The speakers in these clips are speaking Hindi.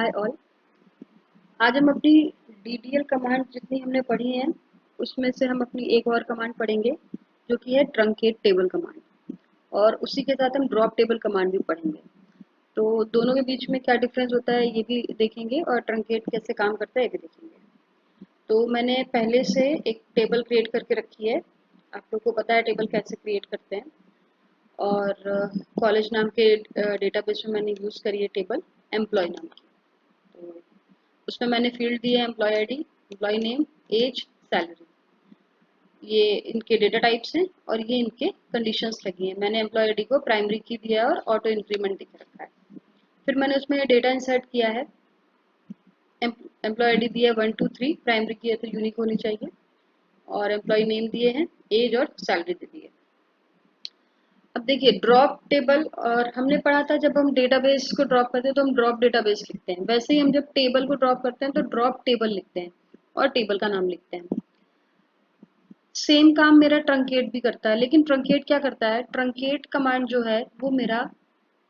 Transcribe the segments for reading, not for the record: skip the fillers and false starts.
Hi all. आज हम अपनी DDL कमांड जितनी हमने पढ़ी है उसमें से हम अपनी एक और कमांड पढ़ेंगे जो कि है ट्रंकेट टेबल कमांड, और उसी के साथ हम ड्रॉप टेबल कमांड भी पढ़ेंगे। तो दोनों के बीच में क्या डिफरेंस होता है ये भी देखेंगे और ट्रंकेट कैसे काम करता है ये भी देखेंगे। तो मैंने पहले से एक टेबल क्रिएट करके रखी है। आप लोग को पता है टेबल कैसे क्रिएट करते हैं, और कॉलेज नाम के डेटाबेस में मैंने यूज़ करी है टेबल एम्प्लॉय नाम की। तो उसमें मैंने फील्ड दिए हैं employee ID, employee name, age, salary. ये इनके डेटा टाइप्स हैं और ये इनके कंडीशंस लगी हैं। मैंने एम्प्लॉय आईडी को प्राइमरी की दिया है और ऑटो इंक्रीमेंट दिख रखा है। फिर मैंने उसमें डेटा इंसर्ट किया है। एम्प्लॉय आईडी दिया 1 2 3, प्राइमरी की है तो यूनिक होनी चाहिए, और एम्प्लॉय नेम दिए हैं, एज और सैलरी दे दी है। अब देखिए ड्रॉप टेबल, और हमने पढ़ा था जब हम डेटाबेस को ड्रॉप करते हैं तो हम ड्रॉप डेटाबेस लिखते हैं, वैसे ही हम जब टेबल को ड्रॉप करते हैं तो ड्रॉप टेबल लिखते हैं और टेबल का नाम लिखते हैं। सेम काम मेरा ट्रंकेट भी करता है, लेकिन ट्रंकेट क्या करता है, ट्रंकेट कमांड जो है वो मेरा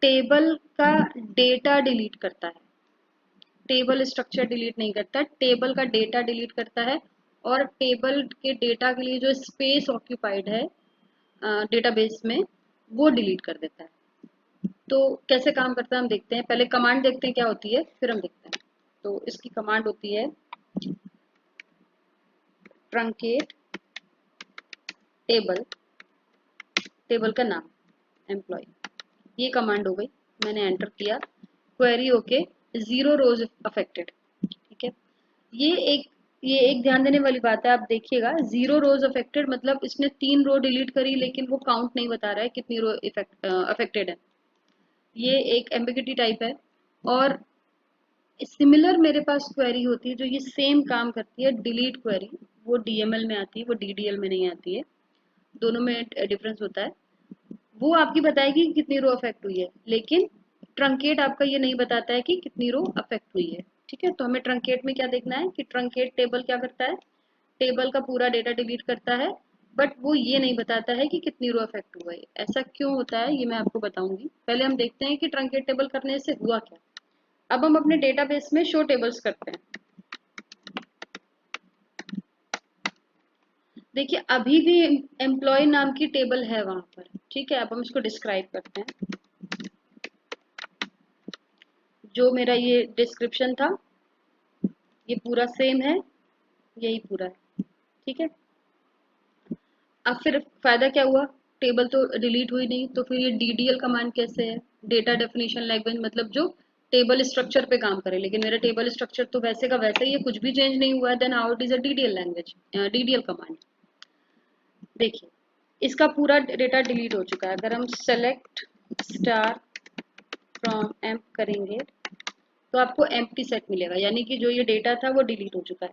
टेबल का डेटा डिलीट करता है। टेबल स्ट्रक्चर डिलीट नहीं करता, टेबल का डेटा डिलीट करता है, और टेबल के डेटा के लिए जो स्पेस ऑक्यूपाइड है डेटाबेस में वो डिलीट कर देता है। तो कैसे काम करता है हम देखते हैं। पहले कमांड देखते हैं क्या होती है, फिर हम देखते हैं। तो इसकी कमांड होती है ट्रंकेट टेबल, टेबल का नाम एम्प्लॉय, ये कमांड हो गई। मैंने एंटर किया, क्वेरी होके 0 रोज अफेक्टेड। ठीक है, ये एक ये एक ध्यान देने वाली बात है। आप देखिएगा 0 रोज अफेक्टेड मतलब इसने 3 रो डिलीट करी, लेकिन वो काउंट नहीं बता रहा है कितनी रो अफेक्टेड है। ये एक एम्बिग्यूटी टाइप है। और सिमिलर मेरे पास क्वेरी होती है जो ये सेम काम करती है, डिलीट क्वेरी। वो DML में आती है, वो DDL में नहीं आती है। दोनों में डिफरेंस होता है। वो आपकी बताएगी कि कितनी रो अफेक्ट हुई है, लेकिन ट्रंकेट आपका ये नहीं बताता है कि कितनी रो अफेक्ट हुई है। ठीक है, तो हमें ट्रंकेट में क्या देखना है कि ट्रंकेट टेबल क्या करता है, टेबल का पूरा डेटा डिलीट करता है, बट वो ये नहीं बताता है कि कितनी रो अफेक्ट हुआ है। ऐसा क्यों होता है ये मैं आपको बताऊंगी। पहले हम देखते हैं कि ट्रंकेट टेबल करने से हुआ क्या। अब हम अपने डेटाबेस में शो टेबल्स करते हैं। देखिए अभी भी एम्प्लॉय नाम की टेबल है वहां पर। ठीक है, अब हम इसको डिस्क्राइब करते हैं। जो मेरा ये डिस्क्रिप्शन था ये पूरा सेम है, यही पूरा है। ठीक है, अब फिर फायदा क्या हुआ, टेबल तो डिलीट हुई नहीं, तो फिर ये DDL कमांड कैसे है, डेटा डेफिनेशन लैंग्वेज, मतलब जो टेबल स्ट्रक्चर पे काम करे। लेकिन मेरा टेबल स्ट्रक्चर तो वैसे का वैसे ही है, कुछ भी चेंज नहीं हुआ है। Then how it is a DDL language, DDL command. देखिए इसका पूरा डेटा डिलीट हो चुका है। अगर हम सेलेक्ट स्टार फ्रॉम एम्प करेंगे तो आपको एम्प्टी सेट मिलेगा, यानी कि जो ये डेटा था वो डिलीट हो चुका है।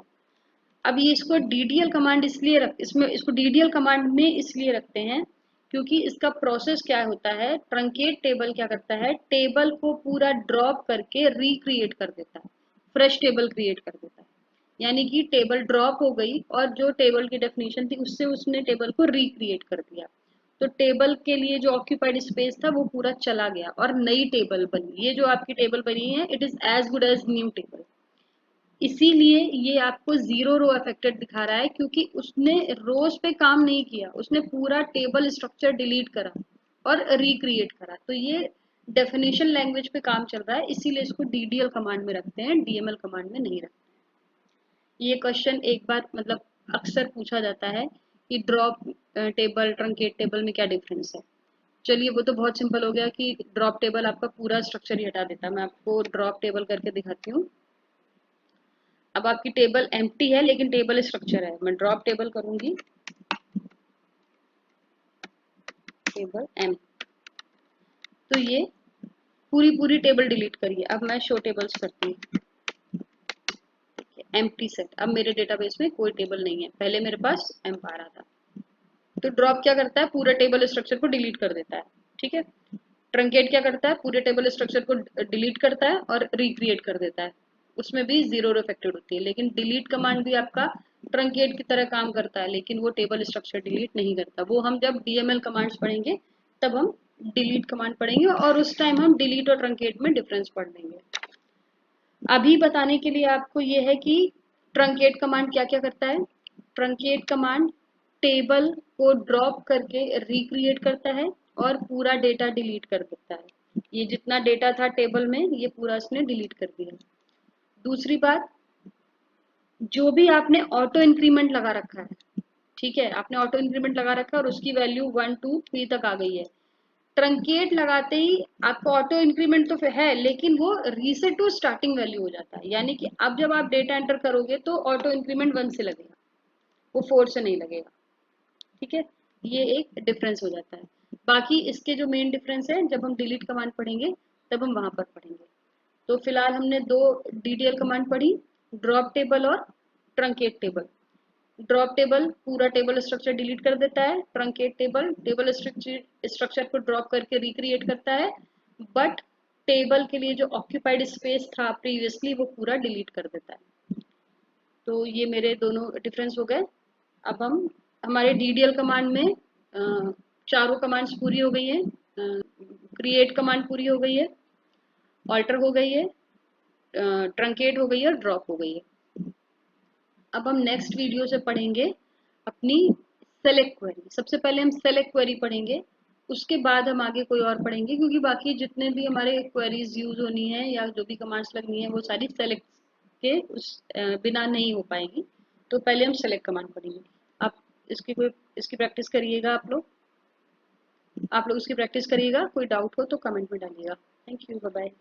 अब ये इसको DDL कमांड इसलिए इसमें इसको DDL कमांड में इसलिए रखते हैं क्योंकि इसका प्रोसेस क्या होता है, ट्रंकेट टेबल क्या करता है, टेबल को पूरा ड्रॉप करके रिक्रिएट कर देता है, फ्रेश टेबल क्रिएट कर देता है। यानी कि टेबल ड्रॉप हो गई और जो टेबल की डेफिनेशन थी उससे उसने टेबल को रिक्रिएट कर दिया। तो टेबल के लिए जो ऑक्यूपाइड स्पेस था वो पूरा चला गया और नई टेबल बनी। ये जो आपकी टेबल बनी है it is as good as new table. इसीलिए ये आपको 0 रो अफेक्टेड दिखा रहा है, क्योंकि उसने रोज पे काम नहीं किया, उसने पूरा टेबल स्ट्रक्चर डिलीट करा और रिक्रिएट करा। तो ये डेफिनेशन लैंग्वेज पे काम चल रहा है, इसीलिए इसको DDL कमांड में रखते हैं, DML कमांड में नहीं रखते। ये क्वेश्चन एक बार मतलब अक्सर पूछा जाता है कि ड्रॉप टेबल ट्रंकेट टेबल में क्या डिफरेंस है। चलिए वो तो बहुत सिंपल हो गया कि ड्रॉप टेबल आपका पूरा स्ट्रक्चर ही हटा देता है। मैं आपको ड्रॉप टेबल करके दिखाती हूँ। अब आपकी टेबल एम्प्टी है लेकिन टेबल स्ट्रक्चर है। मैं ड्रॉप टेबल करूंगी, टेबल एम, तो ये पूरी पूरी टेबल डिलीट करिए। अब मैं शो टेबल्स करती हूँ, एम्प्टी सेट। अब मेरे डेटाबेस में कोई टेबल नहीं है, पहले मेरे पास एम्प आ रहा था। तो ड्रॉप क्या करता है, पूरे टेबल स्ट्रक्चर को डिलीट कर देता है। ठीक है, ट्रंकेट क्या करता है, पूरे टेबल स्ट्रक्चर को डिलीट करता है और रिक्रिएट कर देता है। उसमें भी 0 अफेक्टेड होती है। लेकिन डिलीट कमांड भी आपका ट्रंकेट की तरह काम करता है, लेकिन वो टेबल स्ट्रक्चर डिलीट नहीं करता। वो हम जब DML कमांड्स पढ़ेंगे तब हम डिलीट कमांड पढ़ेंगे, और उस टाइम हम डिलीट और ट्रंकेट में डिफरेंस पढ़ लेंगे। अभी बताने के लिए आपको ये है कि ट्रंकेट कमांड क्या क्या करता है। ट्रंकेट कमांड टेबल को ड्रॉप करके रिक्रिएट करता है और पूरा डेटा डिलीट कर देता है। ये जितना डेटा था टेबल में ये पूरा इसने डिलीट कर दिया। दूसरी बात, जो भी आपने ऑटो इंक्रीमेंट लगा रखा है, ठीक है, आपने ऑटो इंक्रीमेंट लगा रखा है और उसकी वैल्यू 1 2 3 तक आ गई है, ट्रंकेट लगाते ही आपका ऑटो इंक्रीमेंट तो है लेकिन वो रीसेट टू स्टार्टिंग वैल्यू हो जाता है। यानी कि अब जब आप डेटा एंटर करोगे तो ऑटो इंक्रीमेंट 1 से लगेगा, वो 4 से नहीं लगेगा। ठीक है, ये एक डिफरेंस हो जाता है। बाकी इसके जो मेन डिफरेंस है जब हम डिलीट कमांड पढ़ेंगे तब हम वहां पर पढ़ेंगे। तो फिलहाल हमने दो डीडीएल कमांड पढ़ी, ड्रॉप टेबल और ट्रंकेट टेबल। ड्रॉप टेबल पूरा टेबल स्ट्रक्चर डिलीट कर देता है, ट्रंकेट टेबल टेबल स्ट्रक्चर को ड्रॉप करके रिक्रिएट करता है, बट टेबल के लिए जो ऑक्यूपाइड स्पेस था प्रीवियसली वो पूरा डिलीट कर देता है। तो ये मेरे दोनों डिफरेंस हो गए। अब हम हमारे डीडीएल कमांड में चारों कमांड्स पूरी हो गई हैं। क्रिएट कमांड पूरी हो गई है, ऑल्टर हो गई है, ट्रंकेट हो गई है और ड्रॉप हो गई है। अब हम नेक्स्ट वीडियो से पढ़ेंगे अपनी सेलेक्ट क्वेरी। सबसे पहले हम सेलेक्ट क्वेरी पढ़ेंगे, उसके बाद हम आगे कोई और पढ़ेंगे, क्योंकि बाकी जितने भी हमारे क्वेरीज यूज होनी है या जो भी कमांड्स लगनी है वो सारी सेलेक्ट के उस बिना नहीं हो पाएगी। तो पहले हम सेलेक्ट कमांड पढ़ेंगे। आप इसकी प्रैक्टिस करिएगा। आप लोग इसकी प्रैक्टिस करिएगा। कोई डाउट हो तो कमेंट में डालिएगा। Thank you, bye bye.